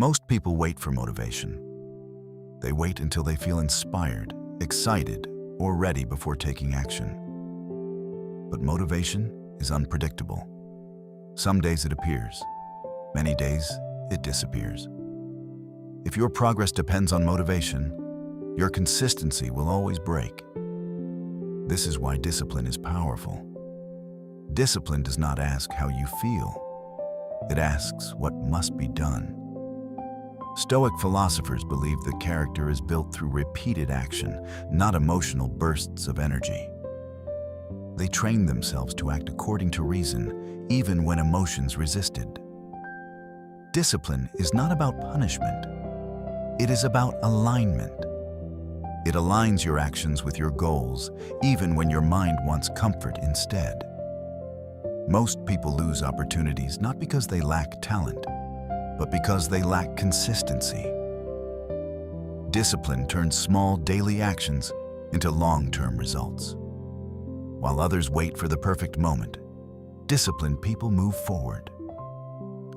Most people wait for motivation. They wait until they feel inspired, excited, or ready before taking action. But motivation is unpredictable. Some days it appears. Many days it disappears. If your progress depends on motivation, your consistency will always break. This is why discipline is powerful. Discipline does not ask how you feel. It asks what must be done. Stoic philosophers believe that character is built through repeated action, not emotional bursts of energy. They trained themselves to act according to reason, even when emotions resisted. Discipline is not about punishment. It is about alignment. It aligns your actions with your goals, even when your mind wants comfort instead. Most people lose opportunities not because they lack talent, but because they lack consistency. Discipline turns small daily actions into long-term results. While others wait for the perfect moment, disciplined people move forward.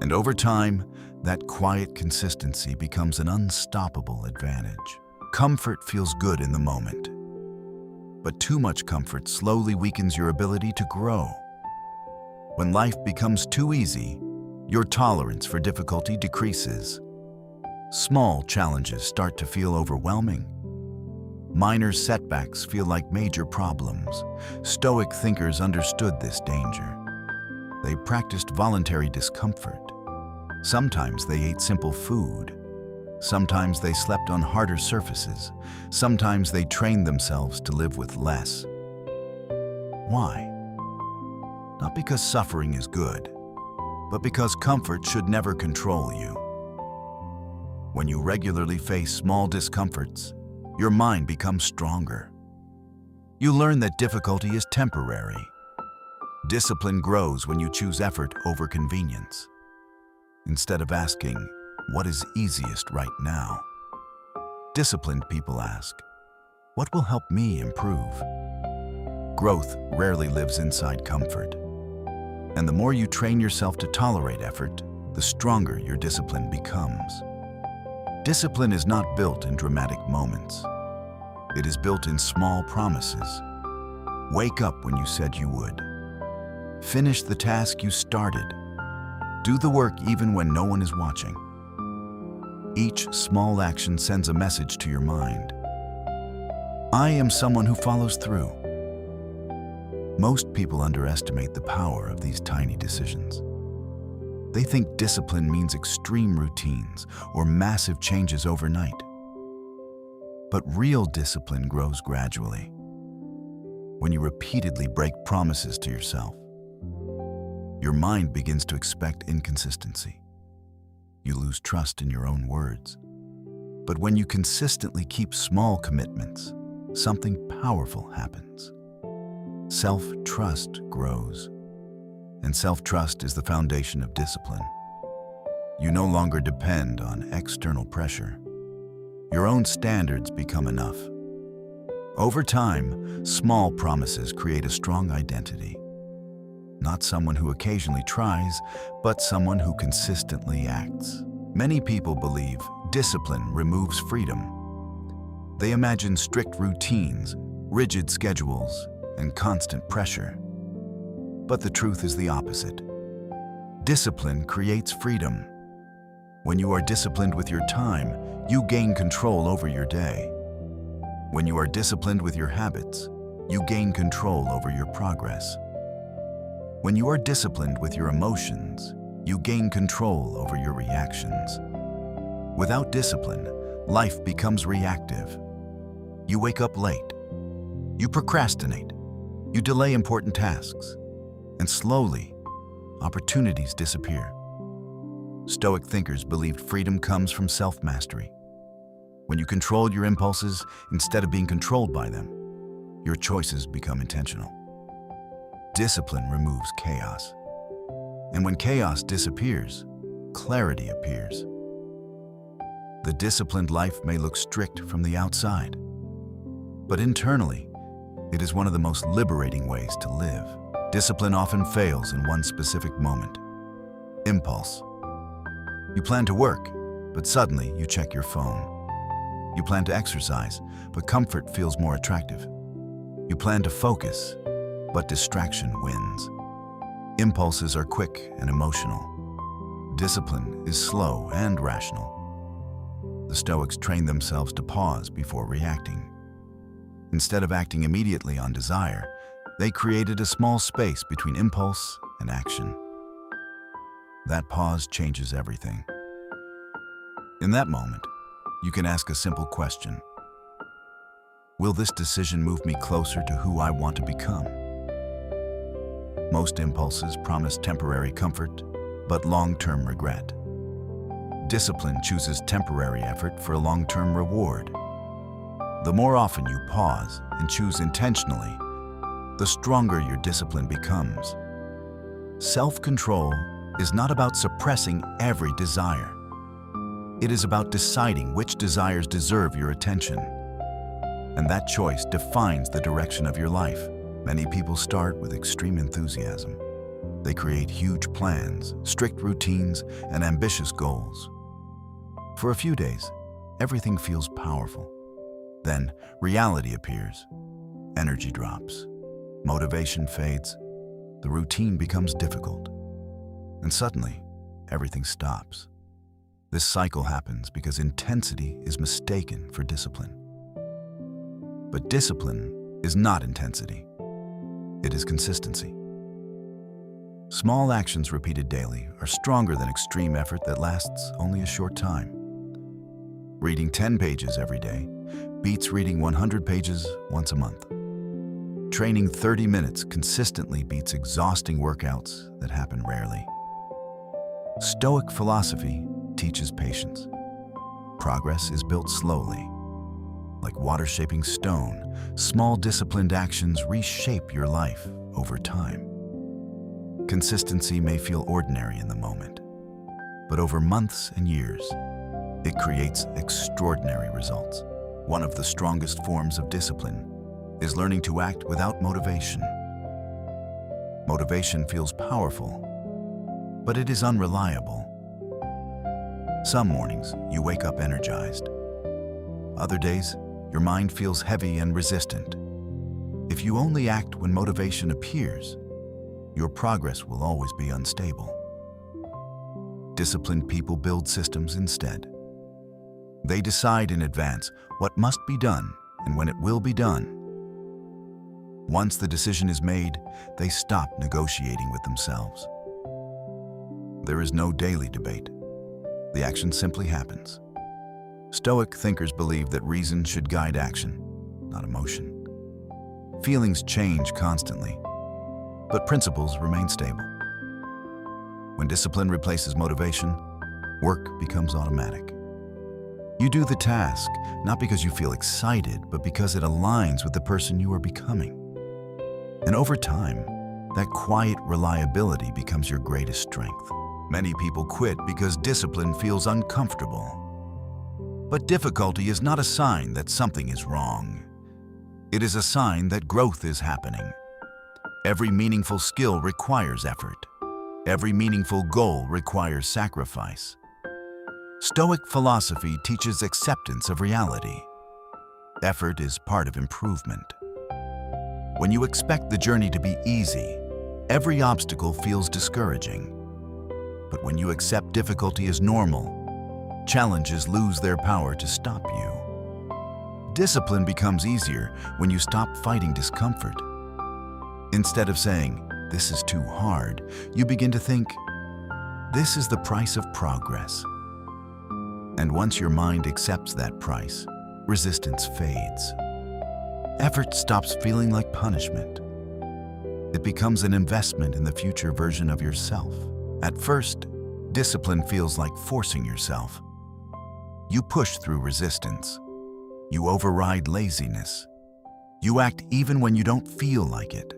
And over time, that quiet consistency becomes an unstoppable advantage. Comfort feels good in the moment, but too much comfort slowly weakens your ability to grow. When life becomes too easy, your tolerance for difficulty decreases. Small challenges start to feel overwhelming. Minor setbacks feel like major problems. Stoic thinkers understood this danger. They practiced voluntary discomfort. Sometimes they ate simple food. Sometimes they slept on harder surfaces. Sometimes they trained themselves to live with less. Why? Not because suffering is good, but because comfort should never control you. When you regularly face small discomforts, your mind becomes stronger. You learn that difficulty is temporary. Discipline grows when you choose effort over convenience. Instead of asking, "What is easiest right now?" disciplined people ask, "What will help me improve?" Growth rarely lives inside comfort. And the more you train yourself to tolerate effort, the stronger your discipline becomes. Discipline is not built in dramatic moments. It is built in small promises. Wake up when you said you would. Finish the task you started. Do the work even when no one is watching. Each small action sends a message to your mind. I am someone who follows through. Most people underestimate the power of these tiny decisions. They think discipline means extreme routines or massive changes overnight. But real discipline grows gradually. When you repeatedly break promises to yourself, your mind begins to expect inconsistency. You lose trust in your own words. But when you consistently keep small commitments, something powerful happens. Self-trust grows, and self-trust is the foundation of discipline. You no longer depend on external pressure. Your own standards become enough. Over time, small promises create a strong identity. Not someone who occasionally tries, but someone who consistently acts. Many people believe discipline removes freedom. They imagine strict routines, rigid schedules, and constant pressure. But the truth is the opposite. Discipline creates freedom. When you are disciplined with your time, you gain control over your day. When you are disciplined with your habits, you gain control over your progress. When you are disciplined with your emotions, you gain control over your reactions. Without discipline, life becomes reactive. You wake up late. You procrastinate. You delay important tasks. And slowly, opportunities disappear. Stoic thinkers believed freedom comes from self-mastery. When you control your impulses instead of being controlled by them, your choices become intentional. Discipline removes chaos. And when chaos disappears, clarity appears. The disciplined life may look strict from the outside, but internally, it is one of the most liberating ways to live. Discipline often fails in one specific moment. Impulse. You plan to work, but suddenly you check your phone. You plan to exercise, but comfort feels more attractive. You plan to focus, but distraction wins. Impulses are quick and emotional. Discipline is slow and rational. The Stoics trained themselves to pause before reacting. Instead of acting immediately on desire, they created a small space between impulse and action. That pause changes everything. In that moment, you can ask a simple question. Will this decision move me closer to who I want to become? Most impulses promise temporary comfort, but long-term regret. Discipline chooses temporary effort for a long-term reward. The more often you pause and choose intentionally, the stronger your discipline becomes. Self-control is not about suppressing every desire. It is about deciding which desires deserve your attention. And that choice defines the direction of your life. Many people start with extreme enthusiasm. They create huge plans, strict routines, and ambitious goals. For a few days, everything feels powerful. Then, reality appears. Energy drops. Motivation fades. The routine becomes difficult. And suddenly, everything stops. This cycle happens because intensity is mistaken for discipline. But discipline is not intensity. It is consistency. Small actions repeated daily are stronger than extreme effort that lasts only a short time. Reading 10 pages every day beats reading 100 pages once a month. Training 30 minutes consistently beats exhausting workouts that happen rarely. Stoic philosophy teaches patience. Progress is built slowly. Like water shaping stone, small disciplined actions reshape your life over time. Consistency may feel ordinary in the moment, but over months and years, it creates extraordinary results. One of the strongest forms of discipline is learning to act without motivation. Motivation feels powerful, but it is unreliable. Some mornings, you wake up energized. Other days, your mind feels heavy and resistant. If you only act when motivation appears, your progress will always be unstable. Disciplined people build systems instead. They decide in advance what must be done and when it will be done. Once the decision is made, they stop negotiating with themselves. There is no daily debate. The action simply happens. Stoic thinkers believe that reason should guide action, not emotion. Feelings change constantly, but principles remain stable. When discipline replaces motivation, work becomes automatic. You do the task, not because you feel excited, but because it aligns with the person you are becoming. And over time, that quiet reliability becomes your greatest strength. Many people quit because discipline feels uncomfortable. But difficulty is not a sign that something is wrong. It is a sign that growth is happening. Every meaningful skill requires effort. Every meaningful goal requires sacrifice. Stoic philosophy teaches acceptance of reality. Effort is part of improvement. When you expect the journey to be easy, every obstacle feels discouraging. But when you accept difficulty as normal, challenges lose their power to stop you. Discipline becomes easier when you stop fighting discomfort. Instead of saying, "This is too hard," you begin to think, "This is the price of progress." And once your mind accepts that price, resistance fades. Effort stops feeling like punishment. It becomes an investment in the future version of yourself. At first, discipline feels like forcing yourself. You push through resistance. You override laziness. You act even when you don't feel like it.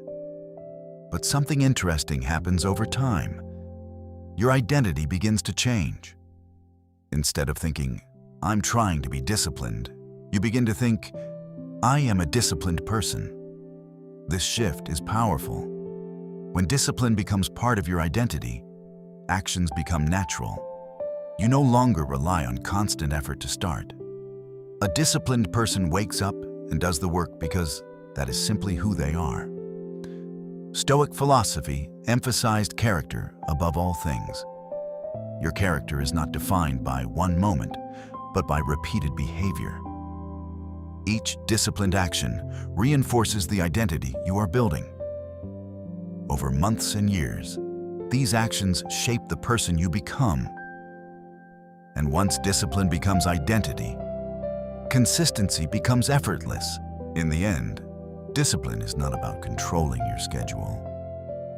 But something interesting happens over time. Your identity begins to change. Instead of thinking, "I'm trying to be disciplined," you begin to think, "I am a disciplined person." This shift is powerful. When discipline becomes part of your identity, actions become natural. You no longer rely on constant effort to start. A disciplined person wakes up and does the work because that is simply who they are. Stoic philosophy emphasized character above all things. Your character is not defined by one moment, but by repeated behavior. Each disciplined action reinforces the identity you are building. Over months and years, these actions shape the person you become. And once discipline becomes identity, consistency becomes effortless. In the end, discipline is not about controlling your schedule.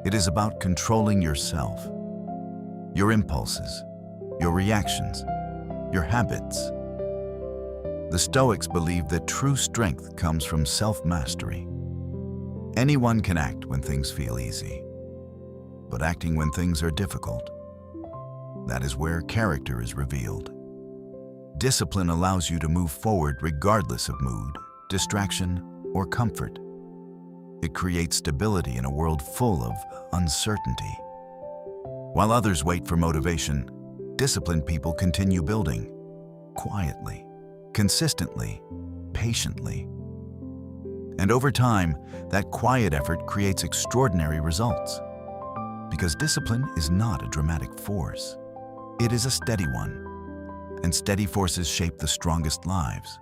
It is about controlling yourself, your impulses, your reactions, your habits. The Stoics believed that true strength comes from self-mastery. Anyone can act when things feel easy, but acting when things are difficult, that is where character is revealed. Discipline allows you to move forward regardless of mood, distraction, or comfort. It creates stability in a world full of uncertainty. While others wait for motivation, disciplined people continue building, quietly, consistently, patiently. And over time, that quiet effort creates extraordinary results. Because discipline is not a dramatic force. It is a steady one. And steady forces shape the strongest lives.